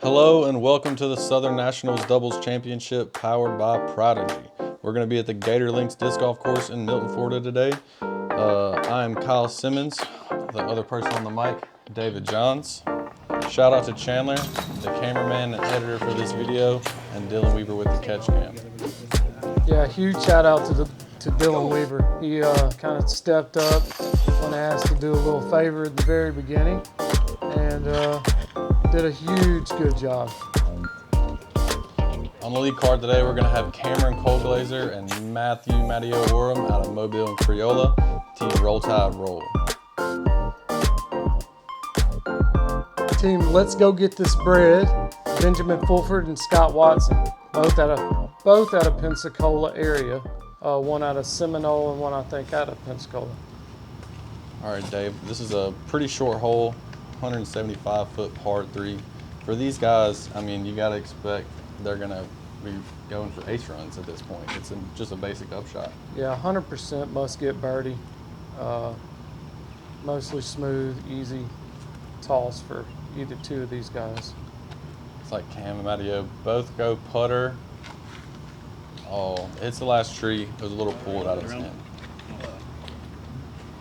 Hello and welcome to the Southern Nationals Doubles Championship powered by Prodigy. We're going to be at the Gator Links Disc Golf Course in Milton, Florida today. I am Kyle Simmons, the other person on the mic, David Johns. Shout out to Chandler, the cameraman and editor for this video, and Dylan Weaver with the catch cam. Yeah, huge shout out to Dylan Weaver. He kind of stepped up when asked to do a little favor at the very beginning, and did a huge good job. On the lead card today, we're going to have Cameron Colglazier and Matty Orum out of Mobile and Criolla. Team Roll Tide Roll. Team Let's Go Get This Bread, Benjamin Fulford and Scott Watson, both out of Pensacola area. One out of Seminole and one I think out of Pensacola. All right, Dave, this is a pretty short hole, 175-foot par 3. For these guys, I mean, you got to expect they're going to be going for ace runs at this point. It's just a basic upshot. Yeah, 100% must get birdie. Mostly smooth, easy toss for either two of these guys. It's like Cam and Matty both go putter. Oh, it's the last tree. It was a little pulled out of his hand.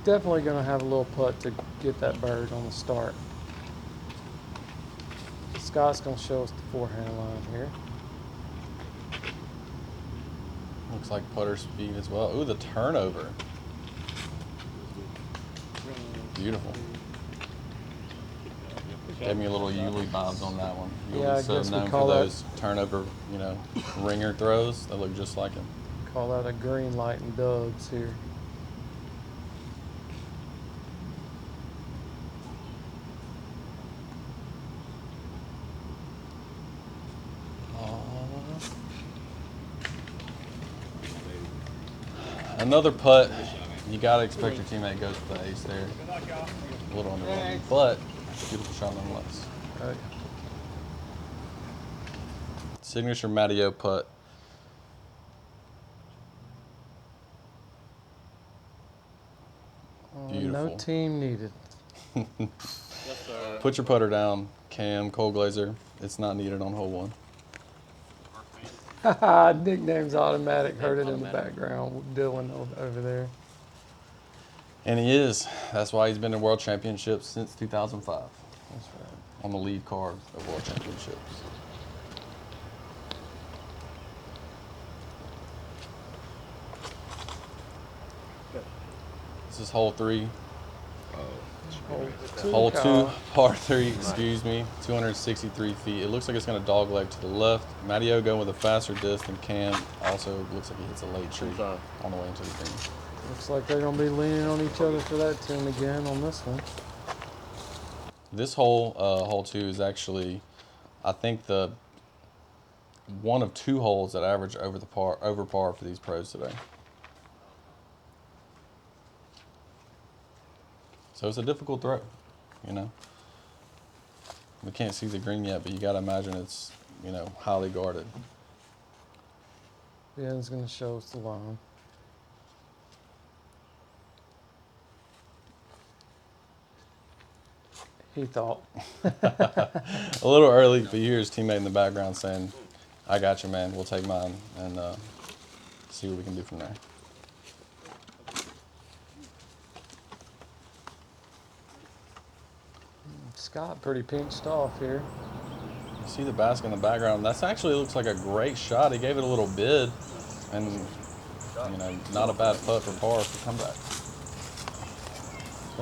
Definitely going to have a little putt to get that bird on the start. Scott's going to show us the forehand line here. Looks like putter speed as well. Ooh, the turnover. Beautiful. Gave me a little Yuli vibes on that one. Yeah, I Yuli's guess so we known call for that- those turnover, ringer throws that look just like him. Call that a green light and Doug's here. Another putt. You gotta expect your teammate goes for the ace there. A little underwhelming, but beautiful shot nonetheless. Right. Signature Matty putt. Beautiful. No team needed. Put your putter down, Cam Colglazier. It's not needed on hole 1. Nickname's automatic. Heard it in the background. Dylan over there. And he is. That's why he's been in World Championships since 2005. That's right. On the lead card of World Championships. This is hole 3. Hole 2, par 3, excuse me, 263 feet. It looks like it's going to dogleg to the left. Matty going with a faster disc than Cam. Also looks like he hits a late tree on the way into the green. Looks like they're going to be leaning on each other for that tune again on this one. This hole, hole 2, is actually, I think, the one of 2 holes that average over par for these pros today. So it's a difficult throw, We can't see the green yet, but you got to imagine it's, highly guarded. Ben's going to show us the line. He thought. A little early, but you hear his teammate in the background saying, "I got you, man. We'll take mine," and see what we can do from there. Scott pretty pinched off here. You see the basket in the background. That's actually looks like a great shot. He gave it a little bid, and not a bad putt for par for comeback.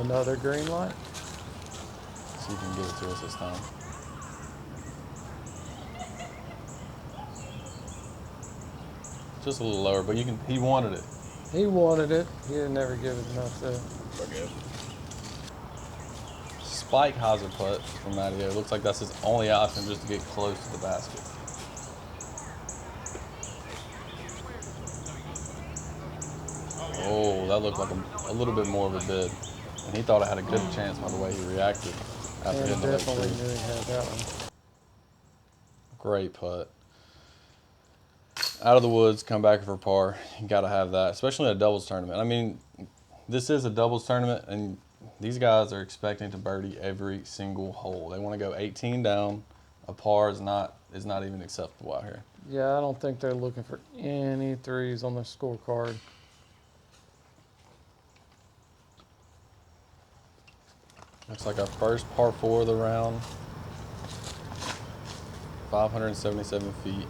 Another green light. See if he can give it to us this time. Just a little lower, but he wanted it. He wanted it. He didn't ever give it enough there. Spike hazard putt from Matty. It looks like that's his only option just to get close to the basket. Oh, that looked like a little bit more of a bid. And he thought it had a good chance by the way he reacted after hitting the late definitely tree. knew he had that one. Great putt. Out of the woods, come back for par. You got to have that, especially in a doubles tournament. I mean, this is a doubles tournament, and these guys are expecting to birdie every single hole. They want to go 18 down A par is not even acceptable out here. Yeah, I don't think they're looking for any threes on their scorecard. Looks like our first par 4 of the round. 577 feet.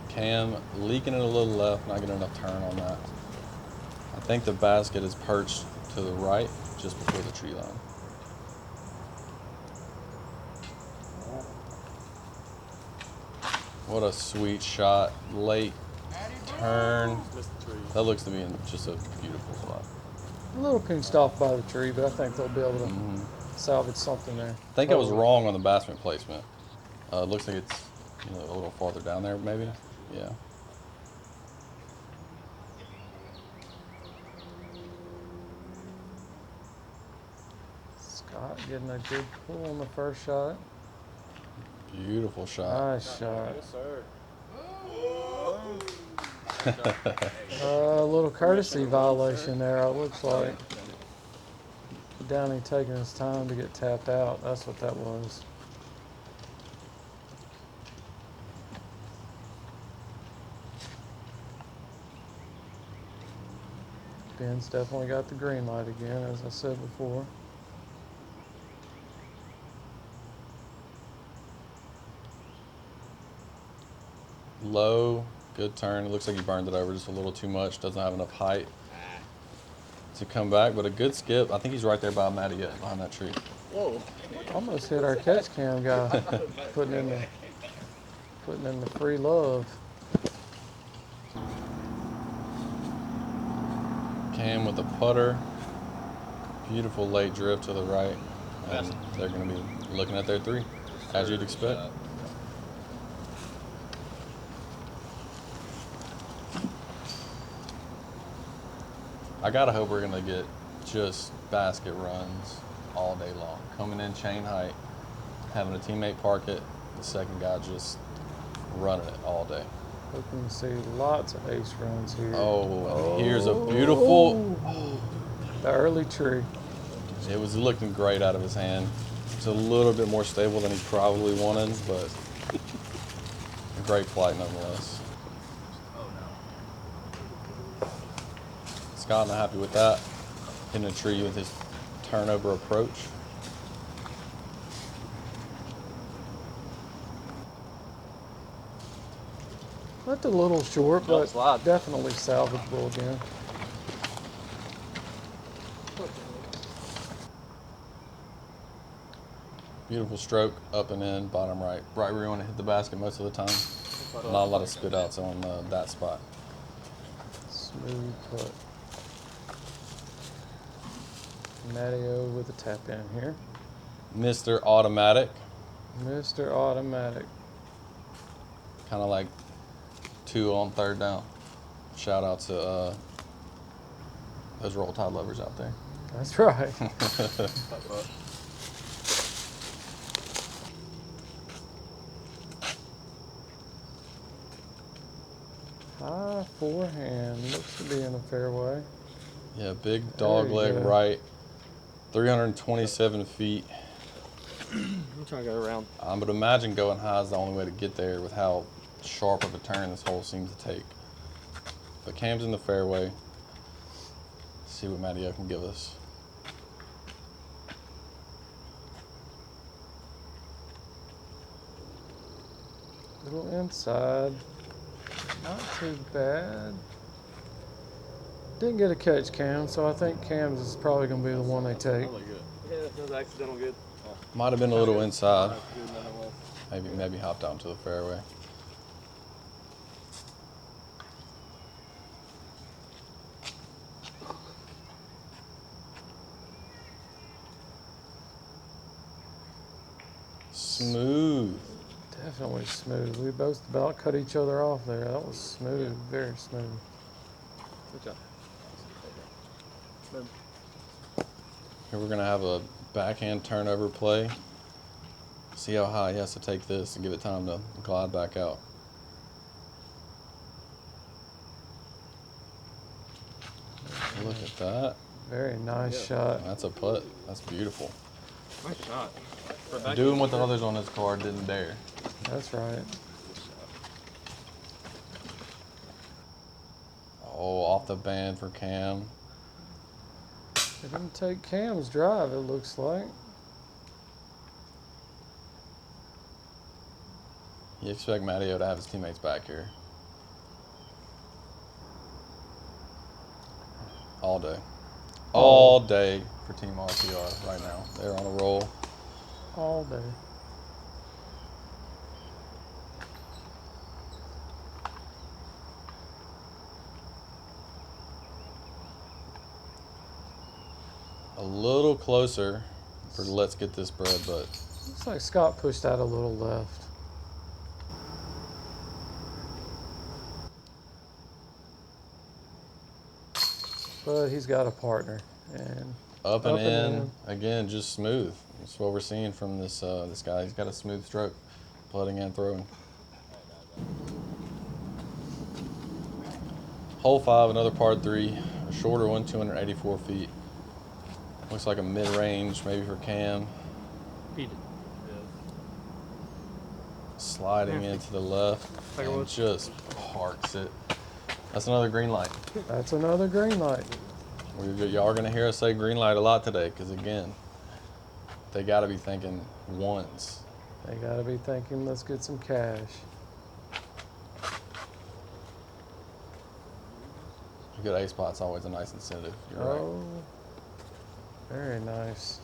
Cam leaking it a little left, not getting enough turn on that. I think the basket is perched to the right, just before the tree line. What a sweet shot. Late turn. That looks to be in just a beautiful spot. A little pinched off by the tree, but I think they'll be able to salvage something there. I think I was wrong on the basket placement. It looks like it's a little farther down there, maybe. Yeah. Scott getting a good pull on the first shot. Beautiful shot. Nice shot. Yes, sir. A little courtesy violation there, it looks like. Downey taking his time to get tapped out. That's what that was. Ben's definitely got the green light again, as I said before. Low, good turn. It looks like he burned it over just a little too much. Doesn't have enough height to come back, but a good skip. I think he's right there by Matty behind that tree. Whoa. Almost hit our catch cam guy, putting in the free love. Cam with a putter. Beautiful late drift to the right. And they're going to be looking at their 3, as you'd expect. I gotta hope we're gonna get just basket runs all day long. Coming in chain height, having a teammate park it, the second guy just running it all day. Hoping to see lots of ace runs here. Oh, and here's a beautiful. The early tree. It was looking great out of his hand. It's a little bit more stable than he probably wanted, but a great flight nonetheless. Scott not happy with that. Hitting a tree with his turnover approach. Looked a little short, but definitely salvageable again. Beautiful stroke, up and in, bottom right. Right where you want to hit the basket most of the time. Not a lot of spit outs on that spot. Smooth putt. Matty with a tap in here. Mr. Automatic. Mr. Automatic. Kind of like 2 on 3rd down. Shout out to those Roll Tide lovers out there. That's right. High forehand. Looks to be in the fairway. Yeah, big dog leg go. right. 327 feet. I'm trying to go around. I would imagine going high is the only way to get there with how sharp of a turn this hole seems to take. But Cam's in the fairway. Let's see what Matty can give us. Little inside. Not too bad. Didn't get a catch cam, so I think Cam's is probably going to be the one they take. Yeah, that was accidental good. Might have been a little inside. Maybe hopped out into the fairway. Smooth. Definitely smooth. We both about cut each other off there. That was smooth, very smooth. Good job. Here we're gonna have a backhand turnover play. See how high he has to take this and give it time to glide back out. Look at that. Very nice shot. That's a putt. That's beautiful. Nice shot. Doing what the others on this card didn't dare. That's right. Oh, off the band for Cam. They're going to take Cam's drive, it looks like. You expect Matty to have his teammates back here. All day. All day for Team R.T.R. right now. They're on a roll. All day. A little closer for let's get this bread, but Looks like Scott pushed out a little left. But he's got a partner. And up and Up and in. Again, just smooth. That's what we're seeing from this this guy. He's got a smooth stroke, putting and throwing. Hole 5, another par 3, a shorter one, 284 feet. Looks like a mid-range, maybe for Cam. Beat it. Sliding into the left and just parks it. That's another green light. that's another green light. Y'all are gonna hear us say green light a lot today, because again, they got to be thinking ones. They got to be thinking, let's get some cash. A good A spot's always a nice incentive. You're right. Oh, very nice.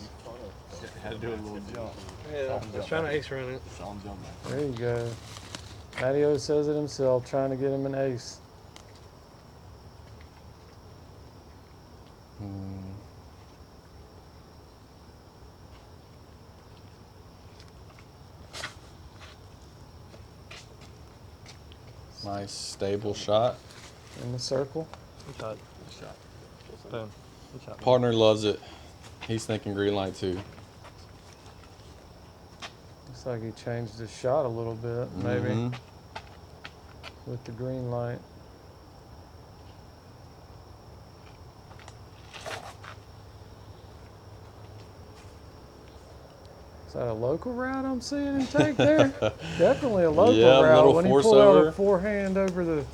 Had to do a little jump. Yeah, I was trying to ace run it. Saw him jump back. There you go. Matty says it himself, trying to get him an ace. Nice stable shot. In the circle. Good shot. Shot. Boom. Good shot. Partner loves it. He's thinking green light too. Looks like he changed his shot a little bit, maybe, Mhm. with the green light. Is that a local route I'm seeing him take there? Definitely a local Yeah, route little when he force pulled out over. a forehand over the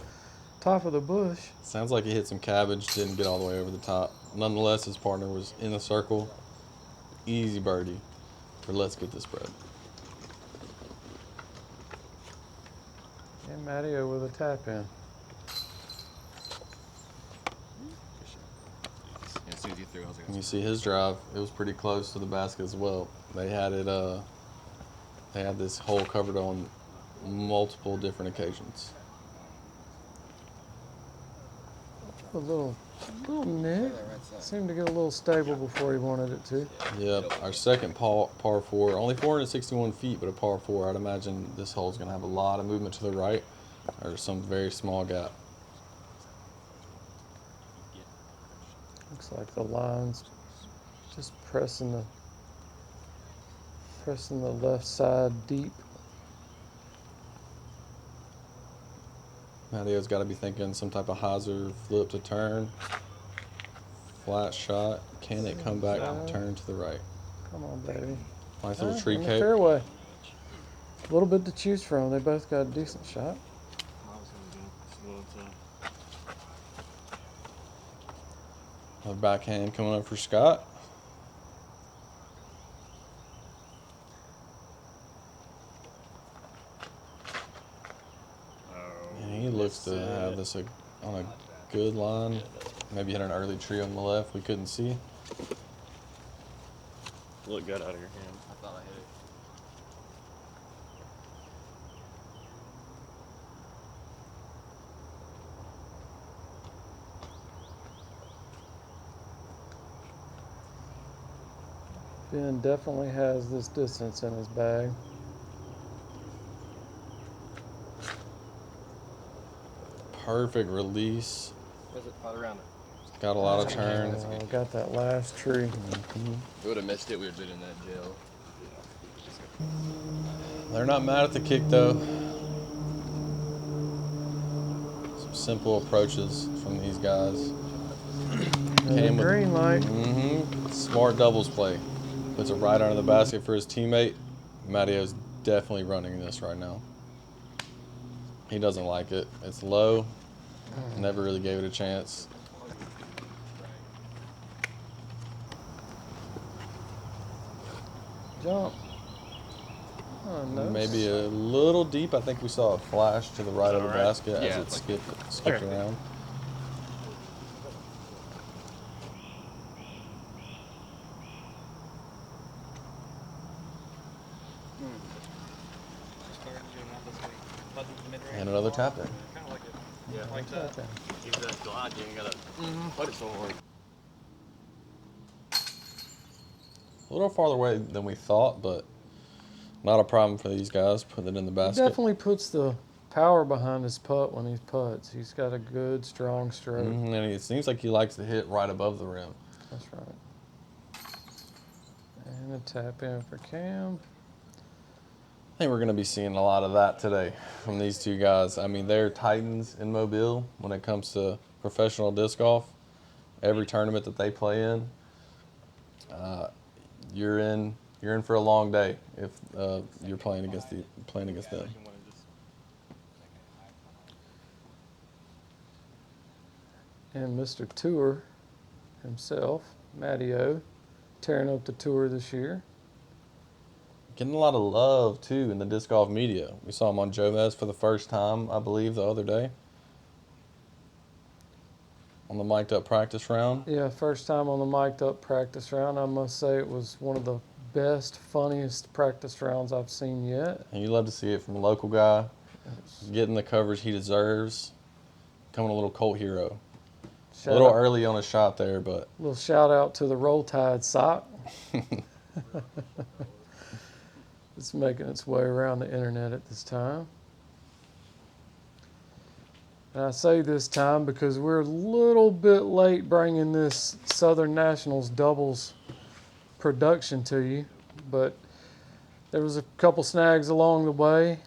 top of the bush. Sounds like he hit some cabbage, didn't get all the way over the top. Nonetheless, his partner was in the circle. Easy birdie for let's get this bread. And Matty with a tap in. As soon as you threw, I was like, And you see his drive, it was pretty close to the basket as well. They had it, they had this hole covered on multiple different occasions. A little nick. Seemed to get a little stable before he wanted it to. Yep, our second par 4, only 461 feet, but a par 4. I'd imagine this hole's gonna have a lot of movement to the right, or some very small gap. Looks like the line's just pressing the left side deep. Matteo's got to be thinking some type of hyzer flip to turn. Flat shot. Can it come back and turn to the right? Come on, baby. Nice little tree In the cape. fairway. A little bit to choose from. They both got a decent shot. Another backhand coming up for Scott. And he looks to have this on a good line. Maybe hit an early tree on the left. We couldn't see. look good out of your hand. I thought I hit it. Ben definitely has this distance in his bag. Perfect release. Where's it? Right around it. Got a lot of turn. Got that last tree. If we would have missed it, we would have been in that jail. They're not mad at the kick though. Some simple approaches from these guys. And Came the with- green light. Smart doubles play. Puts it right under the basket for his teammate. Matteo's definitely running this right now. He doesn't like it. It's low. Never really gave it a chance. Jump. Oh, no. Maybe a little deep. I think we saw a flash to the right of the All right. basket as Yeah, it it's like- skipped around. And another tap in. Kind of like it. Yeah. Like that. Okay. Keep that glide. You ain't gotta put it so hard. A little farther away than we thought, but not a problem for these guys. Put it in the He basket. definitely puts the power behind his putt when he putts. He's got a good, strong stroke. And it seems like he likes to hit right above the rim. That's right. And a tap in for Cam. I think we're going to be seeing a lot of that today from these two guys. I mean, they're titans in Mobile when it comes to professional disc golf. Every tournament that they play in, you're in for a long day if you're playing against them. And Mr. Tour himself, Matty O, tearing up the tour this year. Getting a lot of love too in the disc golf media. We saw him on Jomez for the first time, I believe, the other day on the mic'd up practice round. Yeah, first time on the mic'd up practice round. I must say it was one of the best, funniest practice rounds I've seen yet. And you love to see it from a local guy, getting the coverage he deserves, becoming a little cult hero. A little early on a shot there, but little shout out to the Roll Tide sock. It's making its way around the internet at this time. And I say this time because we're a little bit late bringing this Southern Nationals doubles production to you, but there was a couple snags along the way.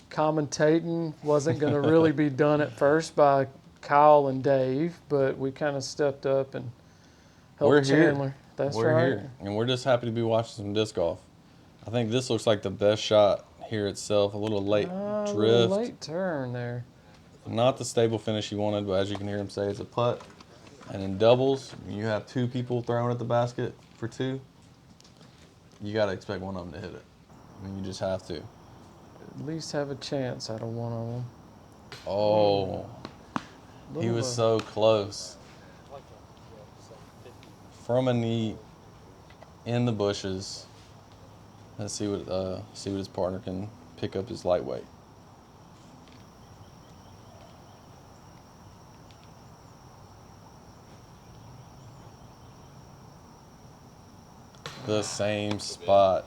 Commentating wasn't going to really be done at first by Kyle and Dave, but we kind of stepped up and helped We're here. Chandler. That's we're right. here, and we're just happy to be watching some disc golf. I think this looks like the best shot here itself. A little late A drift. little late turn there. Not the stable finish he wanted, but as you can hear him say, it's a putt. And in doubles, when you have two people throwing at the basket for two, you got to expect one of them to hit it. I mean, you just have to. At least have a chance out of one of them. Oh, he was so close. From a knee in the bushes. Let's see what his partner can pick up his lightweight. The same spot.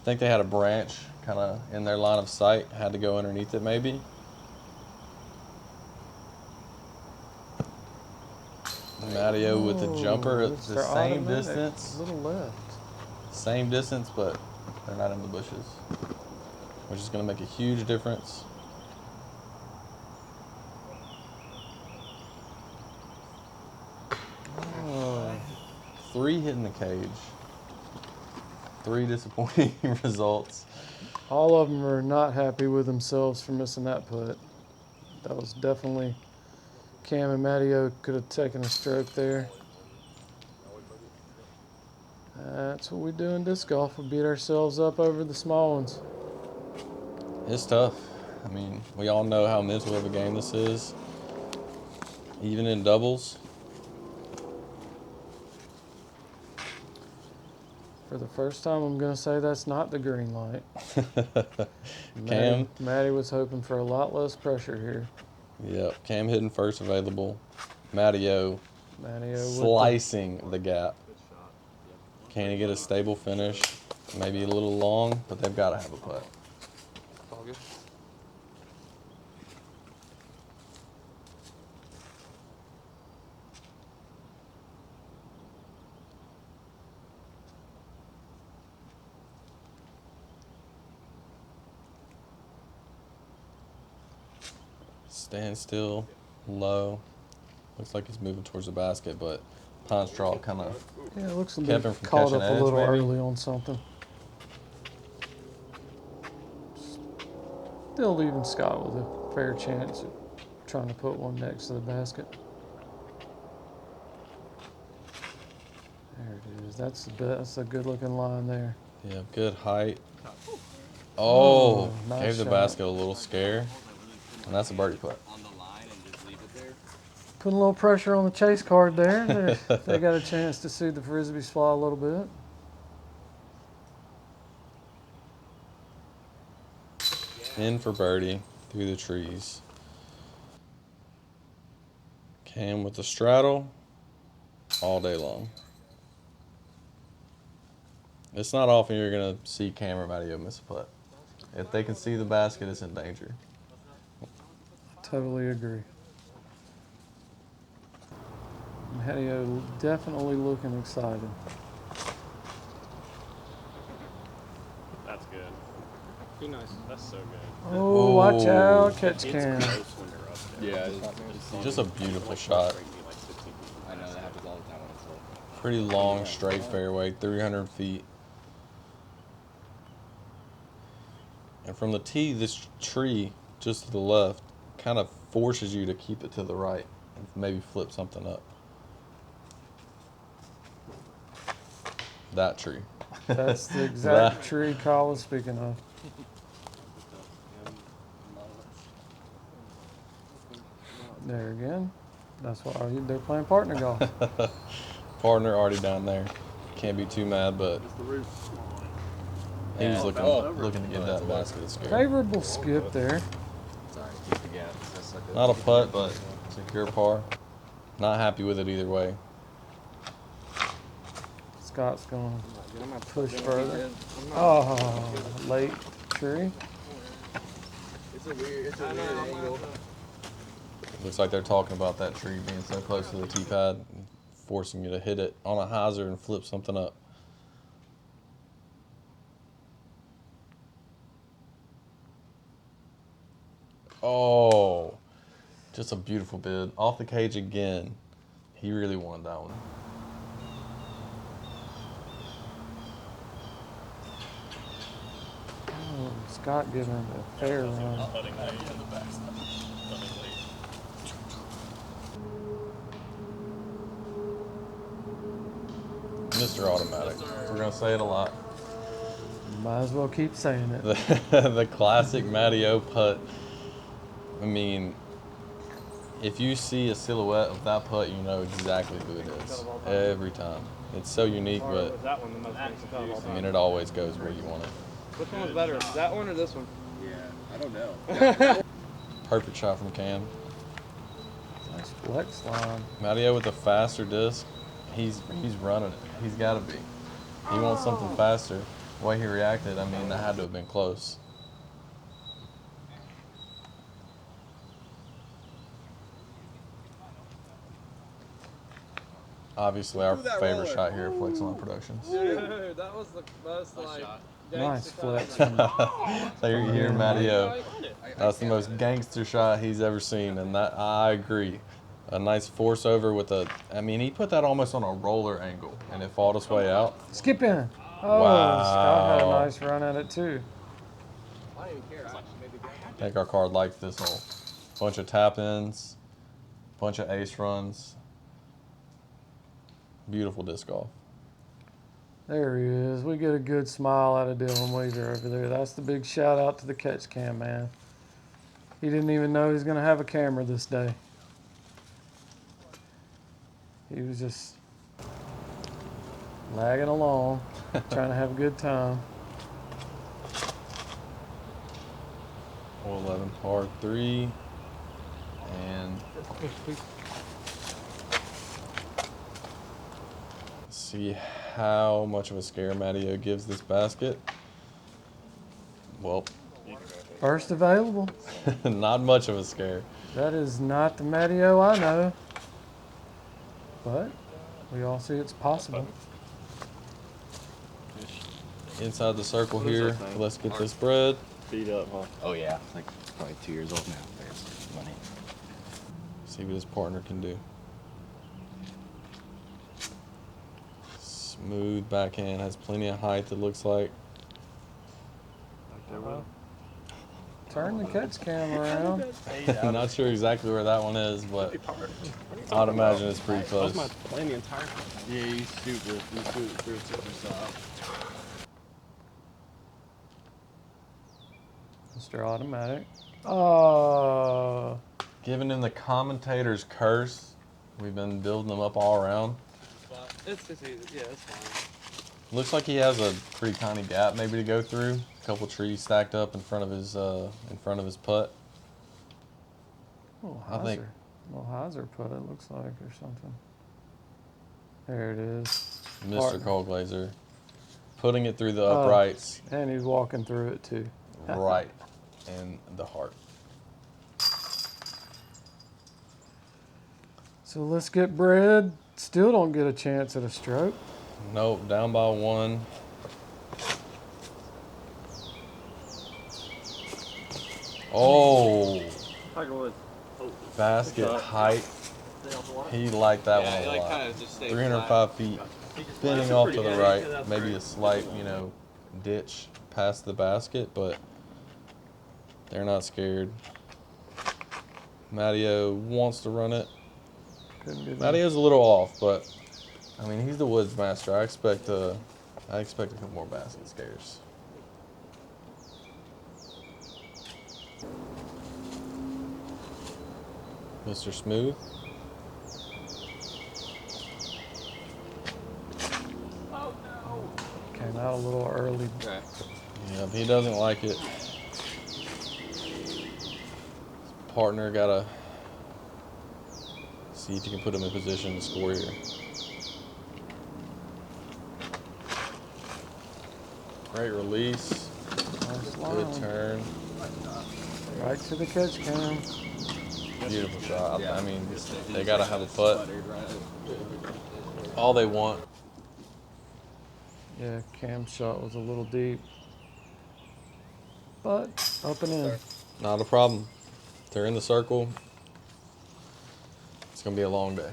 I think they had a branch kind of in their line of sight. Had to go underneath it maybe. Matty with the jumper at it's the their same automatic. distance. Little left. Same distance, but they're not in the bushes, which is going to make a huge difference. Oh, 3 hitting the cage. 3 disappointing results. all of them are not happy with themselves for missing that putt. That was definitely Cam and Matty could have taken a stroke there. That's what we do in disc golf. We beat ourselves up over the small ones. It's tough. I mean, we all know how mental of a game this is, even in doubles. For the first time, I'm going to say that's not the green light. Cam? Matty was hoping for a lot less pressure here. Yep, Cam hitting first available. Matty slicing the gap. Can he get a stable finish? Maybe a little long, but they've got to have a putt. All good. Stand still, low. Looks like he's moving towards the basket, but Pine Straw kind of Yeah, it looks kept like him he from caught catching up a edge, little maybe? early on something. Still leaving Scott with a fair chance at trying to put one next to the basket. There it is. That's a good looking line there. Yeah, good height. Oh, nice gave the shot. basket a little scare. And that's a birdie putt. Putting a little pressure on the chase card there. They got a chance to see the Frisbees fly a little bit. In for birdie through the trees. Cam with the straddle all day long. It's not often you're going to see Cam or Matty miss a putt. If they can see the basket, it's in danger. Totally agree. Matty definitely looking excited. That's good. Be nice. That's so good. Oh, watch Oh. out, catch Cam. Yeah. Just a beautiful shot. I know that happens all the time when it's low. Pretty long, straight fairway, 300 feet. And from the tee, this tree just to the left kind of forces you to keep it to the right and maybe flip something up. That tree. That's the exact tree Kyle was speaking of. There again. That's why they're playing partner golf. Partner already down there. Can't be too mad, but he was looking to get that basket of scare. Favorable skip there. Not a putt, but secure par. Not happy with it either way. Scott's going to push further. Oh, late tree. It's a weird angle. Looks like they're talking about that tree being so close to the tee pad, forcing you to hit it on a hyzer and flip something up. Oh, just a beautiful bid. Off the cage again. He really wanted that one. Oh, Scott giving it a fair run. Mr. Automatic. We're going to say it a lot. Might as well keep saying it. The classic Matty O putt. I mean, if you see a silhouette of that putt, you know exactly who it is. Every time. It's so unique, but That one the most expensive. I mean, it always goes where you want it. Which one was better, that one or this one? Yeah, I don't know. Perfect shot from Cam. Nice flex line. Matty O with a faster disc. He's running it. He's got to be. He wants something faster. The way he reacted, I mean, that had to have been close. Obviously, our favorite shot here at Flex Line Productions. Dude, that was the most Nice flex. So you hear Matty O. That's the most gangster shot he's ever seen, and that I agree. A nice force over with a. I mean, he put that almost on a roller angle, and it fought its way out. Skip in. Oh, Wow. Scott had a nice run at it too. I don't even care. I think our card likes this hole. Bunch of tap ins, bunch of ace runs. Beautiful disc golf. There he is. We get a good smile out of Dylan Weaver over there. That's the big shout out to the catch cam man. He didn't even know he was going to have a camera this day. He was just lagging along, trying to have a good time. Hole 11, par 3. And see how much of a scare Matty O gives this basket. Well, First available. not much of a scare. That is not the Matty O I know. But we all see it's possible. Inside the circle here. Let's get this bread. Beat up, huh? Oh yeah, like probably 2 years old now. There's money. See what his partner can do. Smooth backhand, has plenty of height, it looks like. Turn the catch cam around. I'm not sure exactly where that one is, but I'd imagine it's pretty close. That was my plan the entire time. Yeah, he's super soft. Mr. Automatic. Giving him the commentator's curse. We've been building them up all around. It's easy. Yeah, it's fine. Looks like he has a pretty tiny gap maybe to go through. A couple trees stacked up in front of his putt. Little I think- hyzer. Little hyzer putt, it looks like, or something. There it is. Mr. Colglazier putting it through the Oh. uprights And he's walking through it too. right in the heart. So let's get bread. Still don't get a chance at a stroke. Nope, down by one. Oh, Tiger Woods. basket height. He liked that one a lot. 305 feet, spinning off to the right. Maybe a slight, ditch past the basket, but they're not scared. Matty wants to run it. Couldn't get Matty's a little off, but I mean he's the woods master. I expect a couple more basket scares. Mr. Smooth. Came out a little early. Yeah, he doesn't like it. His partner gotta see if you can put him in position to score here. Great release. Nice Good line. turn. Right to the catch cam. Beautiful shot. I mean, they gotta have a putt. All they want. Yeah, cam shot was a little deep. But up and in. Not a problem. They're in the circle. It's gonna be a long day.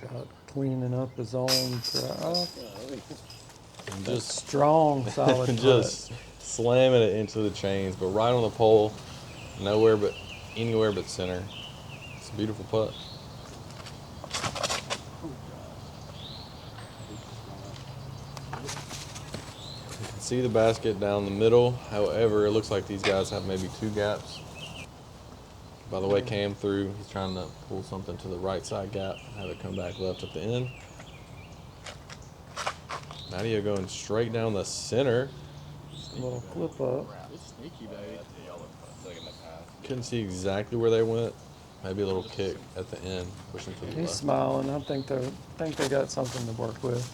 Got cleaning up his own drive. And Just just strong, solid putt. just slamming it into the chains, but right on the pole, anywhere but center. It's a beautiful putt. You can see the basket down the middle. However, it looks like these guys have maybe two gaps. By the way, Cam threw, he's trying to pull something to the right side gap, have it come back left at the end. Matty going straight down the center. Little flip up. It's sneaky, baby. Couldn't see exactly where they went. Maybe a little kick at the end, pushing to the He's left. smiling. I think they got something to work with.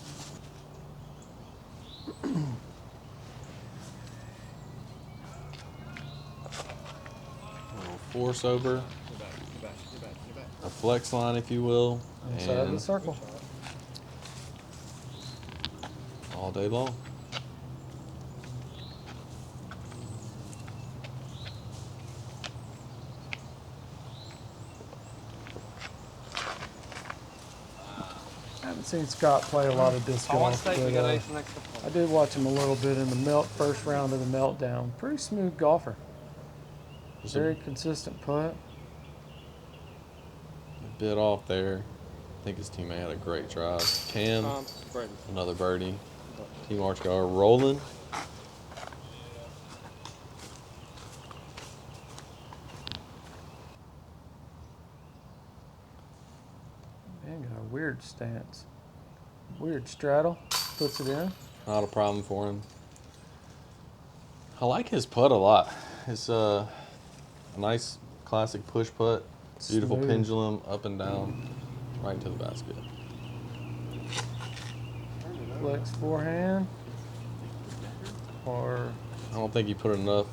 A little force over, a flex line, if you will, Inside the and circle. all day long. I haven't seen Scott play a lot of disc On one golf, state, we but got ace next to I did watch him a little bit in the first round of the meltdown. Pretty smooth golfer. Just Very consistent putt. a bit off there. I think his teammate had a great drive. Cam, Brandon. another birdie. Team Archgar rolling. Man, got a weird stance. Weird straddle. Puts it in. Not a problem for him. I like his putt a lot. It's a nice classic push putt. Beautiful Smooth. pendulum up and down, right into the basket. Flex forehand. Or I don't think he put enough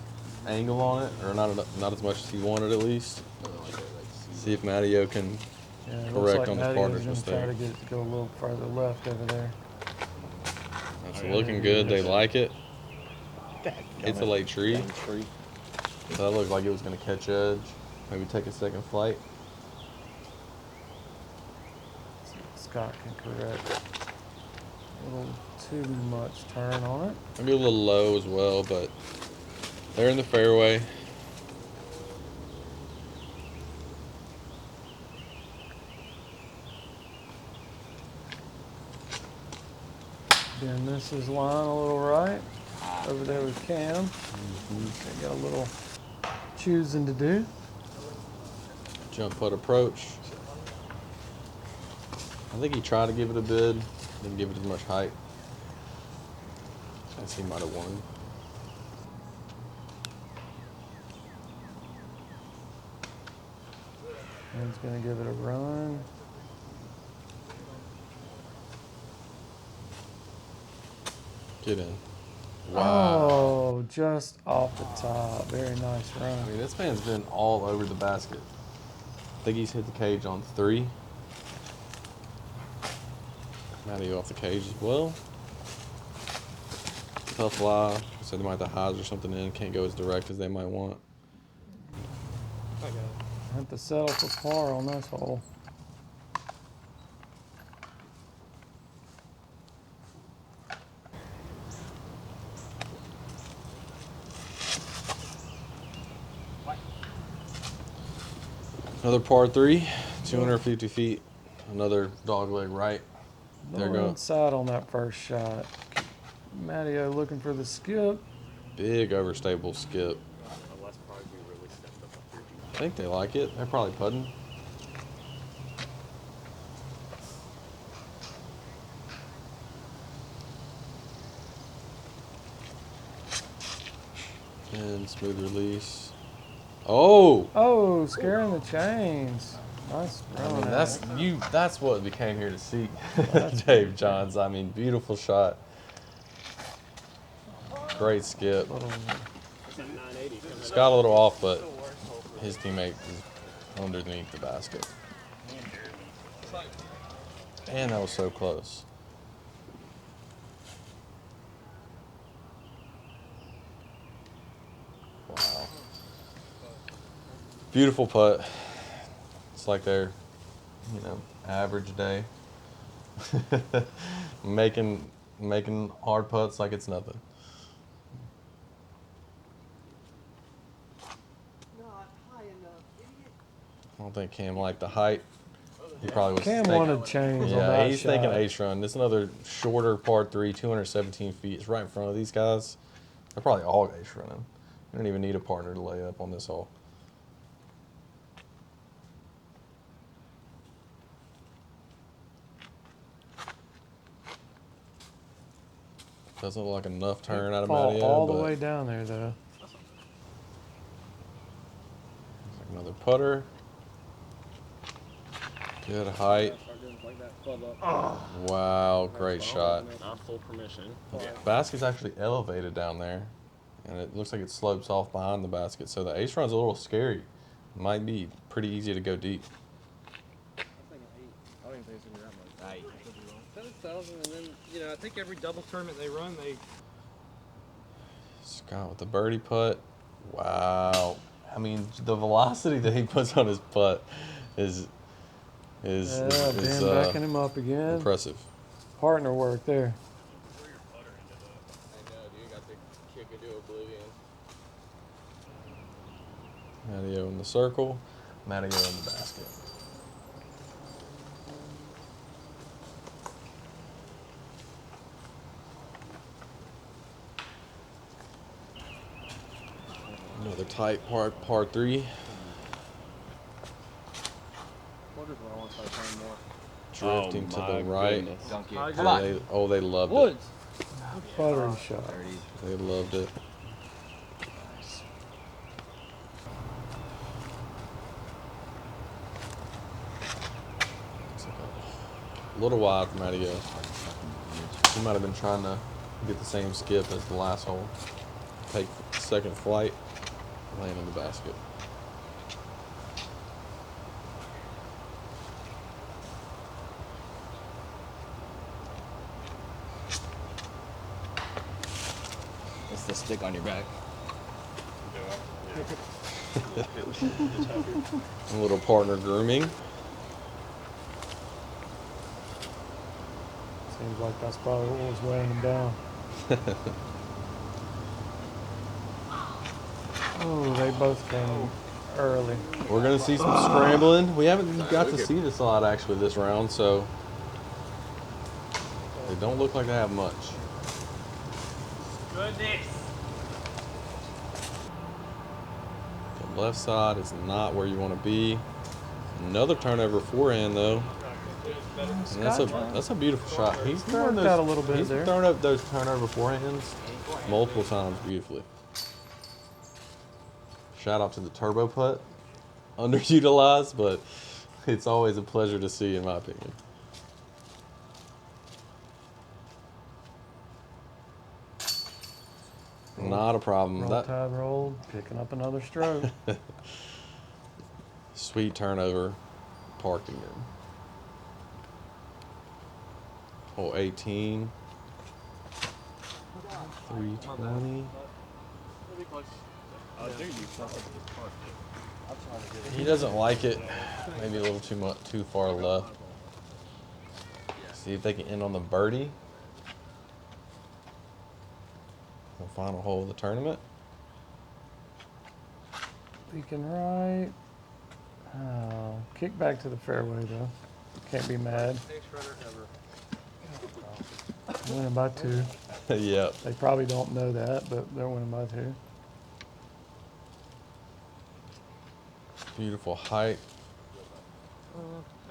angle on it, or not as much as he wanted at least. See if Matty can. yeah, it Correct looks like on his Matty partner's was gonna try to mistake. get it to go a little farther left over there. That's looking good. They like it. It's a late tree, so that looked like it was going to catch edge. Maybe take a second flight. See if Scott can correct. A little too much turn on it. Maybe a little low as well, but they're in the fairway. Then this is line a little right. Over there with Cam. They got a little choosing to do. Jump putt approach. I think he tried to give it a bid. Didn't give it as much height. I guess he might have won. And he's going to give it a run. Get in. Wow. Oh, just off the top. Very nice I run. mean, this man's been all over the basket. I think he's hit the cage on 3. Matty off the cage as well. Tough lie. So they might have the highs or something in. Can't go as direct as they might want. I got it. Have to settle for par on this hole. Another par 3, 250 feet. Another dog leg right. There Lower goes. inside on that first shot. Matty looking for the skip. Big overstable skip. Unless probably really stepped up here. I think they like it. They're probably putting. And smooth release. Oh! Oh, scaring the chains. Nice I run. mean, that's what we came here to see. Dave Johns. I mean, beautiful shot. Great skip. It's got a little off, but his teammate is underneath the basket. And that was so close. Wow. Beautiful putt. It's like their, average day. making hard putts like it's nothing. I don't think Cam liked the height. He probably was Cam thinking, wanted chains on yeah, that he's shot. thinking ace run. This is another shorter par 3, 217 feet. It's right in front of these guys. They're probably all ace running. You don't even need a partner to lay up on this hole. Doesn't look like enough turn out of Fall Matty, all but the way down there, though. another putter. Good height. Wow, great shot. Not full permission. The basket's actually elevated down there, and it looks like it slopes off behind the basket. So the ace run's a little scary. Might be pretty easy to go deep. I don't even think it's gonna be that much. 7,000, and then I think every double tournament they run, they. Scott with the birdie putt. Wow. I mean, the velocity that he puts on his putt is Ben backing him up again. impressive. Partner work there. I know, dude. Got the kick into oblivion. Matty in the circle. Matty in the basket. Another tight par 3. Quarters where I want to start playing more. Drifting to the right. Dunk it. How'd you- Yeah, they loved it. Woods. Puttering shot. 30. They loved it. It's like a little wide for Matty. He might have been trying to get the same skip as the last hole. Take second flight, land in the basket. It's the stick on your back. A little partner grooming. Seems like that's probably what was weighing them down. Oh, they both came early. We're gonna see some scrambling. We haven't got to see this a lot actually this round, so they don't look like they have much. Goodness. The left side is not where you want to be. Another turnover forehand though. And that's a beautiful shot. He's throwing worked out a little bit he's there. thrown up those turnover forehands multiple times beautifully. Shout out to the turbo putt. Underutilized, but it's always a pleasure to see in my opinion. Not a problem. Roll Tide rolled, picking up another stroke. Sweet turnover, parking in. Hole 18. 320. He doesn't like it. Maybe a little too far left. See if they can end on the birdie. The final hole of the tournament. Peeking right. Oh, kick back to the fairway though. Can't be mad. Winning by 2. Yep. They probably don't know that, but they're winning by 2. Beautiful height.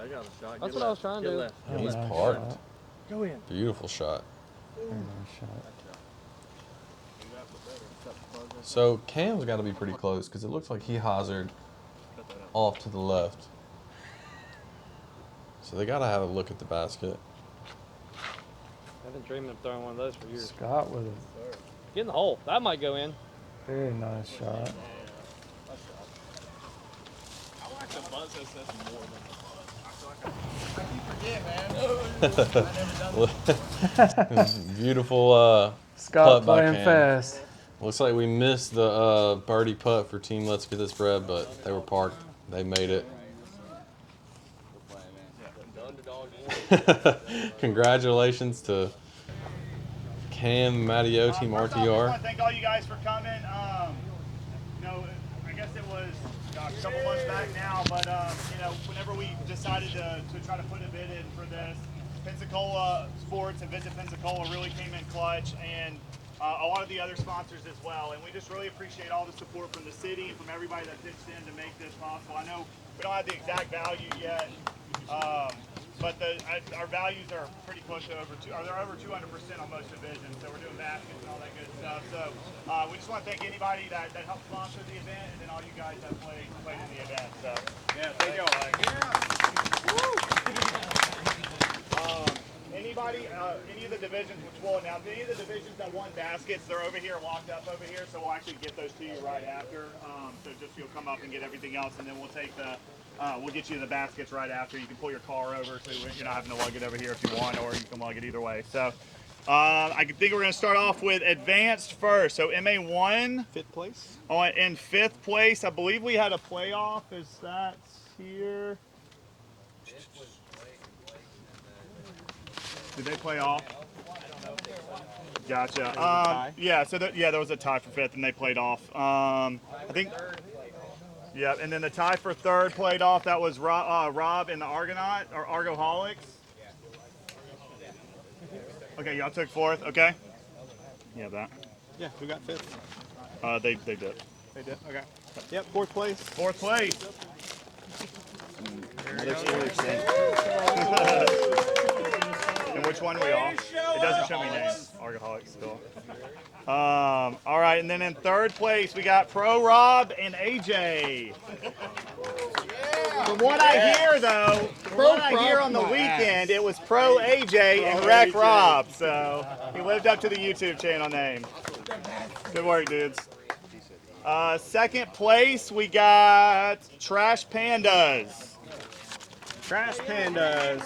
I got a shot. That's what I was trying to do. Oh, He's nice parked. shot. Go in. Beautiful shot. Very nice shot. So Cam's got to be pretty close because it looks like he hazarded off to the left. So they got to have a look at the basket. I've been dreaming of throwing one of those for years. Scott with a Get in the hole. That might go in. very nice shot. Beautiful Scott putt by playing Cam. fast. Looks like we missed the birdie putt for Team Let's Get This Bread, but they were parked. They made it. Congratulations to Cam, Matty O, Team First off, I just R.T.R. want to thank all you guys for coming. You know, I guess it was a couple months back now, but you know, whenever we decided to try to put a bid in for this, Pensacola Sports and Visit Pensacola really came in clutch, and a lot of the other sponsors as well. And we just really appreciate all the support from the city and from everybody that pitched in to make this possible. I know we don't have the exact value yet. But our values are pretty close to they're over 200% on most divisions. So we're doing baskets and all that good stuff. So we just want to thank anybody that helped sponsor the event, and then all you guys that played in the event. So yeah, thank you. Anybody, any of the divisions, which we'll announce, any of the divisions that won baskets, they're over here, locked up over here. So we'll actually get those to you right after. So just you'll come up and get everything else, and then we'll take we'll get you the baskets right after. You can pull your car over, so you're not having to lug it over here if you want, or you can lug it either way. So I think we're going to start off with advanced first. So MA1. 5th place. In 5th place, I believe we had a playoff. Is that here? Did they play off? Gotcha. Yeah, so there was a tie for 5th, and they played off. I think. Yeah, and then the tie for 3rd played off. That was Rob and the Argonaut, or Argoholics. Okay, y'all took 4th. Okay. Yeah, that. Yeah, who got 5th? They did. They did. Okay. Yep, 4th place. 4th place. And which one we all? It doesn't show me names. Argoholics still. All right, and then in 3rd place we got Pro Rob and AJ. From what I hear though, on the weekend, it was Pro AJ and Wreck Rob. So he lived up to the YouTube channel name. Good work, dudes. 2nd place we got Trash Pandas. Trash Pandas.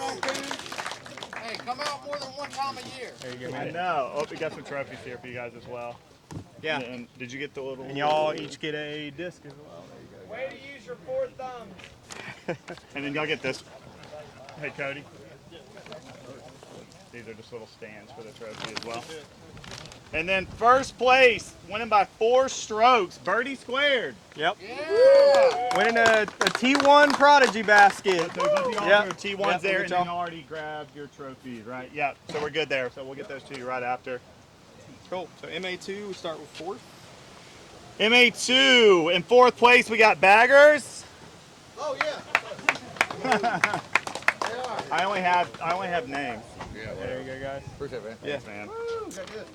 Hey, come out more than one time a year. There you go, man. I know. Oh, we got some trophies here for you guys as well. Yeah. And did you get the little? And y'all each get a disc as well. There you go. Way to use your 4 thumbs. And then y'all get this. Hey, Cody. These are just little stands for the trophy as well. And then first place, winning by 4 strokes, Birdie Squared. Yep. Yeah. Winning a T1 Prodigy basket. So both of y'all Yep. are T1s Yep, there, we'll and get then already grabbed your trophies, right? Yeah, so we're good there. So we'll get those to you right after. Cool. So MA2, we start with 4th. MA2, in 4th place, we got Baggers. Oh yeah. I only have names. Yeah. There you go, guys. Appreciate it, man. Yes, man. Woo, got good.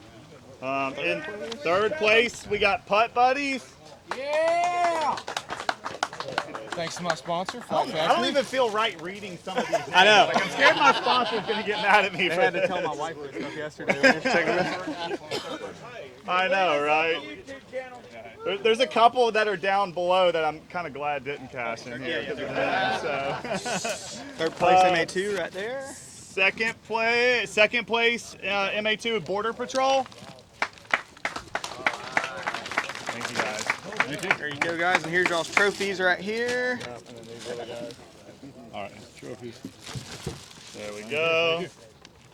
In 3rd place, we got Putt Buddies. Yeah. Thanks to my sponsor, Fun I don't even feel right reading some of these names. I know. Like, I'm scared my sponsor's going to get mad at me They for had to this. tell my wife this stuff yesterday. I know, right? There's a couple that are down below that I'm kind of glad didn't cash in here. So. 3rd place MA2 right there. Second place, MA2 Border Patrol. Thank you guys. There you go, guys. And here's y'all's trophies right here. All right, trophies. There we go.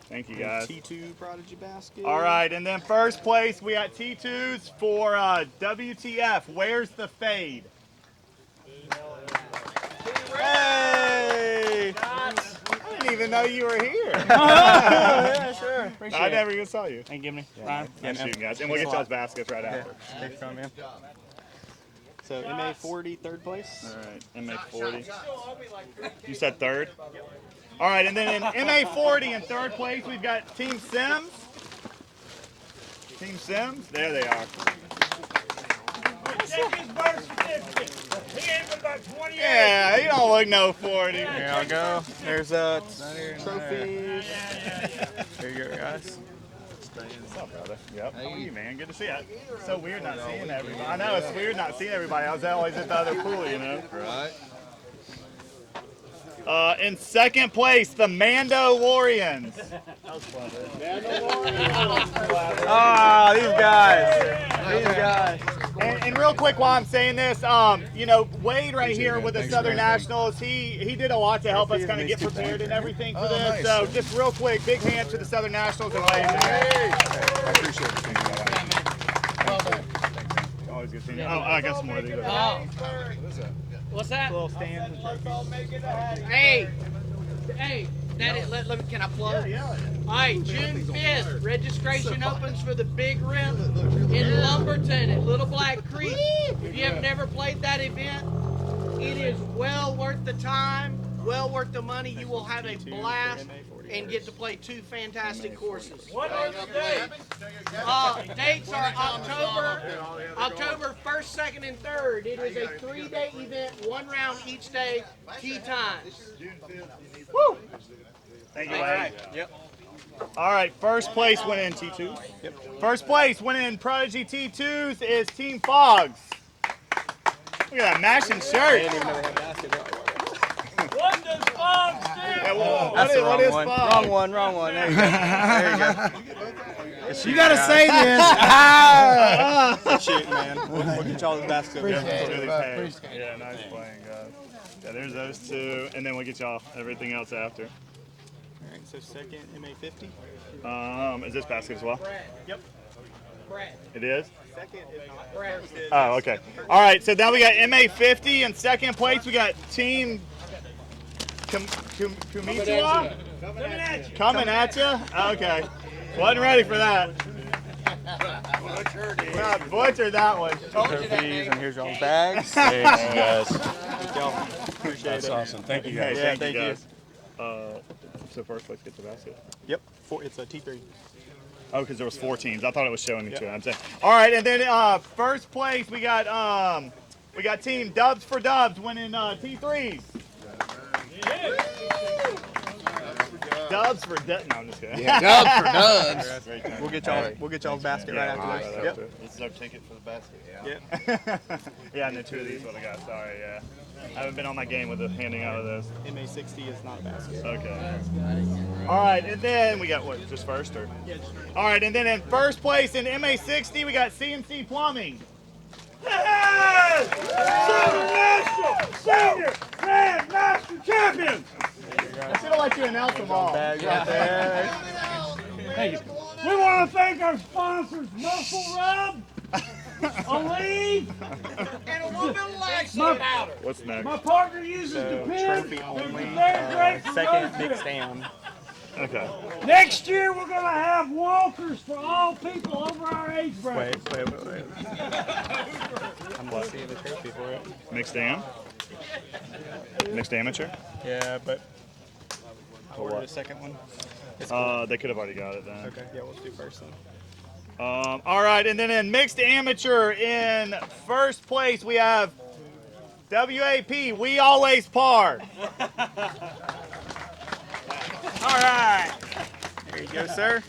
Thank you guys. T2 Prodigy basket. All right, and then first place we got T2s for WTF. Where's the fade? Hey! I didn't even know you were here. Yeah, sure. Appreciate I it. never even saw you. Hey, Gibney. Ryan. Nice shooting, guys. And we'll get y'all's baskets right after. Thanks for coming, man. So MA40, 3rd place. All right, MA40. You said 3rd? All right, and then in MA40 in 3rd place, we've got Team Sims. Team Sims, there they are. Yeah, you don't look no 40. Here I'll go. There's trophies. There you go, guys. What's up, brother? Yep. How are you, man? Good to see you. It's so weird not seeing everybody. I know, it's weird not seeing everybody. I was always at the other pool, you know? Right. In 2nd place, the Mando Warriors. Ah, these guys. And real quick while I'm saying this, you know, Wade right here with the Southern Nationals, he did a lot to help us kind of get prepared and everything for this. nice. So just real quick, big hands to the Southern Nationals and Wade. I appreciate it. Always good seeing you. Oh, I got some more of these. What's that? Little stands and trophies. Hey, that it. Let me. Can I plug? Yeah. All right, June 5th, registration opens for the Big Rim in Lumberton at Little Black Creek. If you have never played that event, it is well worth the time, well worth the money. You will have a blast and get to play 2 fantastic courses. What are the dates? Dates are October 1st, 2nd, and 3rd. It is a 3-day event, 1 round each day, tee times. Woo! Thank you, Wade. Yep. All right, first place winning T2s. Yep. First place winning Prodigy T2s is Team Fogs. Look at that matching I shirt. didn't even know they had baskets. What does Fogs do? That's the What is wrong one. Fogs? Wrong one. There you go. There you go. You gotta say this. Shoot, man. We'll get y'all the basket. Yeah, nice playing, guys. Yeah, there's those 2, and then we'll get y'all everything else after. All right, so 2nd, MA50. Is this basket as well? Yep. Brad. It is? 2nd is not. Brad. Oh, okay. All right, so now we got MA50 in 2nd place. We got Team Kumitua? Coming at you? Okay. Wasn't ready for that. Butchered that one. Trophies, and here's y'all's bags. Thanks, you guys. Y'all appreciate That's it. awesome. Thank you, Hey, guys. thank you thank guys. So first place gets the basket. Yep. It's a T3. Oh, because there was 4 teams. I thought it was showing me 2. I'm saying. All right, and then first place we got Team Dubs for Dubs winning T3s. Dubs for Dubs. No, I'm just kidding. Yeah, dubs for dubs. We'll get y'all's basket right after this. Yep. This is our ticket for the basket. Yep. Yeah, and then 2 of these what I got. Sorry, yeah. I haven't been on my game with the handing out of this. MA60 is not a basket. Okay. All right, and then we got what? Just first, or? All right, and then in first place in MA60 we got CNC Plumbing. Yes! Senior Grandmaster Champions. I should have let you announce them all. Bag right there. We want to thank our sponsors, Muscle Rub, Aleve, And a little bit of laxative powder. What's next? my partner uses the pen. Trophy They're only. very great for Second road mixed trips. down. Okay. Next year, we're going to have walkers for all people over our age bracket. Wait. I'm not seeing the trophy for it. Mixed am? Mixed amateur? Yeah, but I ordered a second one. They could have already got it then. Okay, yeah, we'll do first then. All right, and then in mixed amateur in first place we have WAP, We Always Par. All right. There you go, sir.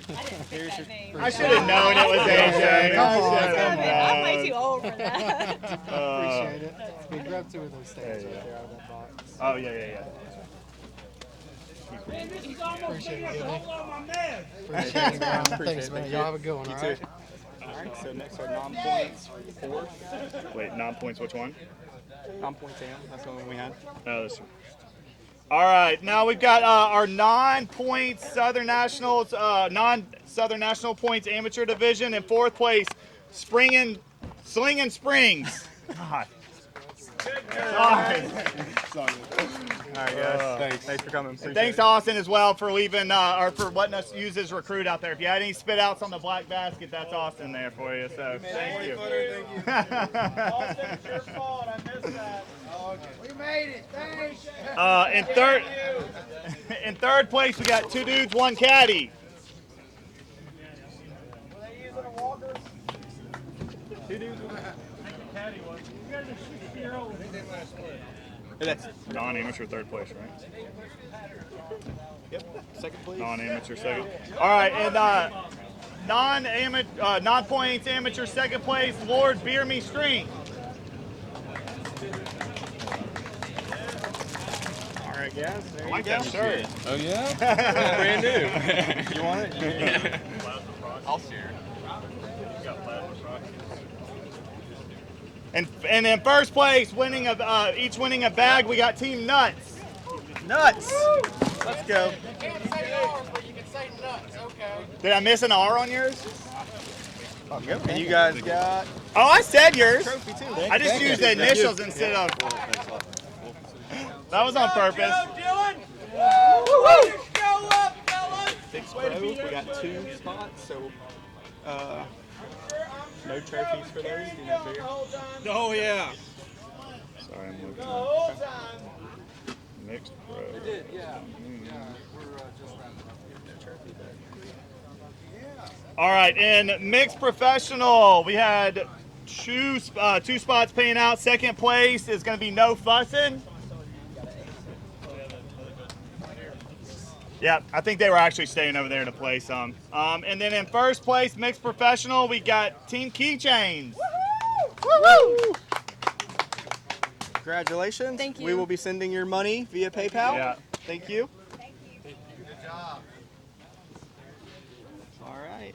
Here's your I should have known it was AJ. I'm way too old for that. Appreciate it. We grab 2 of those things right there out of that box. Oh, yeah. Appreciate it, Gibney. Appreciate Appreciate it, Thanks, man. Y'all have a good one, all right? Alright, so next are non-points, 4. Wait, non-points, which one? Non-points am, that's the one we had. Oh, this one. All right, now we've got our non-points Southern Nationals, non-Southern National points amateur division in fourth place, Slinging Springs. God. Sorry. Alright guys, thanks for coming. Appreciate Thanks it. to Austin as well for leaving or for letting us use his recruit out there. If you had any spit outs on the black basket, that's Austin there for you. So thank you. Austin, it's your fault. I missed that. We made it. Thanks. In third place, we got 2 dudes, 1 caddy. Were they using a walker? 2 dudes, 1 caddy. You guys are 60-year-olds. That's non-amateur third place, right? Yep, second place. Non-amateur second. All right, and non-points amateur second place, Lord Beer Me String. Alright guys, there I you like go. that shirt. Oh yeah? Brand new. You want it? Yeah. I'll share. And in first place, each winning a bag, we got Team Nuts. Nuts! Let's go. You can't say ours, but you can say nuts. Okay. Did I miss an R on yours? And you guys got Oh, I said yours. trophy too. I just used the initials instead of. That was on purpose. Go up, fellas. 6 pro, we got 2 spots, so no trophies for those. Do not figure. Oh, yeah. Sorry, I'm looking. Mixed pro. Yeah. All right, in mixed professional, we had two spots paying out. Second place is going to be No Fussin'. Yeah, I think they were actually staying over there to play some. And then in first place, mixed professional, we got Team Keychains. Woo! Congratulations. Thank you. We will be sending your money via PayPal. Yeah. Thank you. Good job. All right.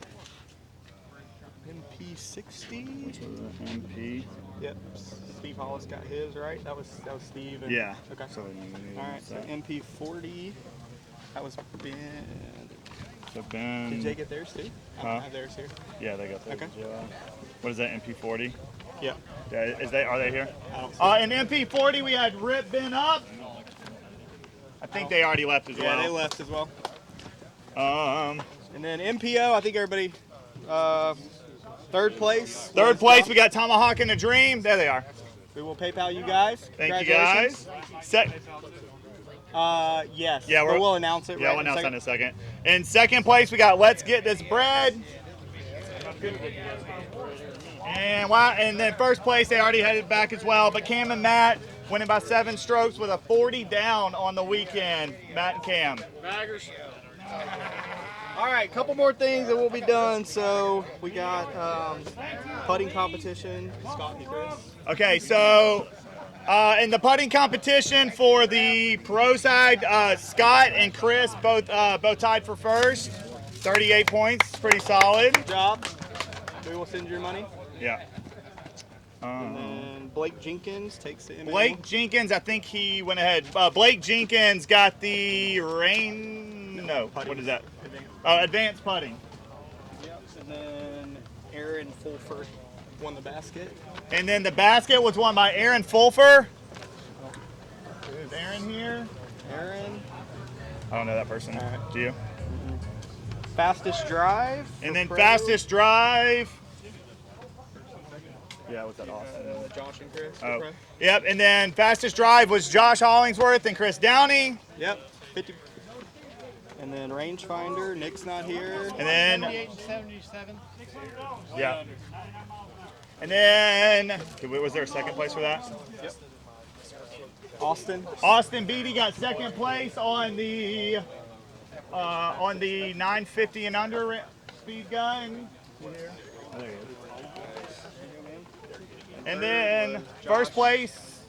MP60. MP. Yep. Steve Hollis got his, right? That was Steve. And, Yeah. Okay. So, All right. So MP40. That was Ben. So Ben. Did Jay get theirs too? I Huh? have theirs here. Yeah, they got those. Okay. Yeah. What is that? MP40. Yeah. Yeah. Are they here? I don't see In MP40, we had Rip Ben Up. I think they already left as Yeah, well. they left as well. Um, And then MPO, I think everybody, third place. third place, we got Tomahawk and the Dream. There they are. We will PayPal you guys. Thank you guys. Yes. Yeah, but we'll announce it. Yeah, right we'll in a announce that in second. a second. In second place, we got Let's Get This Bread. And then first place, they already headed back as well. But Cam and Matt winning by 7 strokes with a 40 down on the weekend. Matt and Cam. Baggers. All right, couple more things and we'll be done. So we got putting competition. Scott and Chris. Okay, so in the putting competition for the pro side, Scott and Chris both tied for first. 38 points, pretty solid. Good job. We will send your money. Yeah. And then Blake Jenkins takes the ML. Blake Jenkins, I think he went ahead. Blake Jenkins got the rain. No, what is that? Advanced putting. Yep. And then Aaron Fulford won the basket. And then the basket was won by Aaron Fulford. Is Aaron here? Aaron. I don't know that person. All right. Do you? Fastest drive. And then pro. fastest drive. Yeah, what's that? Austin? Josh and Chris. Oh, pro. yep. And then fastest drive was Josh Hollingsworth and Chris Downey. Yep. 50. And then rangefinder. Nick's not here. And then 78 and 77. yeah. And then was there a second place for that? Yep. Austin. Austin Beatty got second place on the 950 and under speed gun. Oh, there he is. And then first place,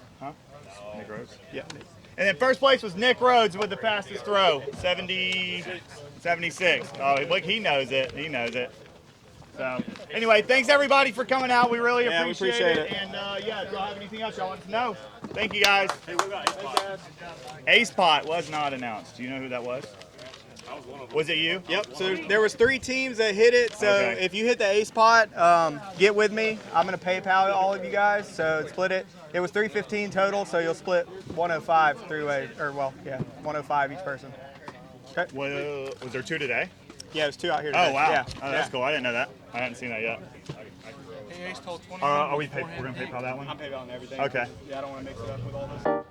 Nick Rhodes. Yep. And then first place was Nick Rhodes with the fastest throw, 76. Oh, look, he knows it. He knows it. So, anyway, thanks everybody for coming out. We really Yeah, we appreciate appreciate it. And yeah, if y'all have anything else y'all want to know, thank you guys. Hey, what about Ace Pot? Ace Pot was not announced. Do you know who that was? Was it you? Yep. So there was 3 teams that hit it. So Okay. if you hit the ace pot, get with me. I'm gonna PayPal all of you guys. So split it. It was 315 total. So you'll split 105 through 105 each person. Okay. Well, was there 2 today? Yeah, there's 2 out here today. Oh wow. Yeah. Oh, that's cool. I didn't know that. I hadn't seen that yet. Hey, Ace told 20. Are we we're gonna PayPal that one? I'm PayPal and everything. Okay. Yeah, I don't want to mix it up with all this.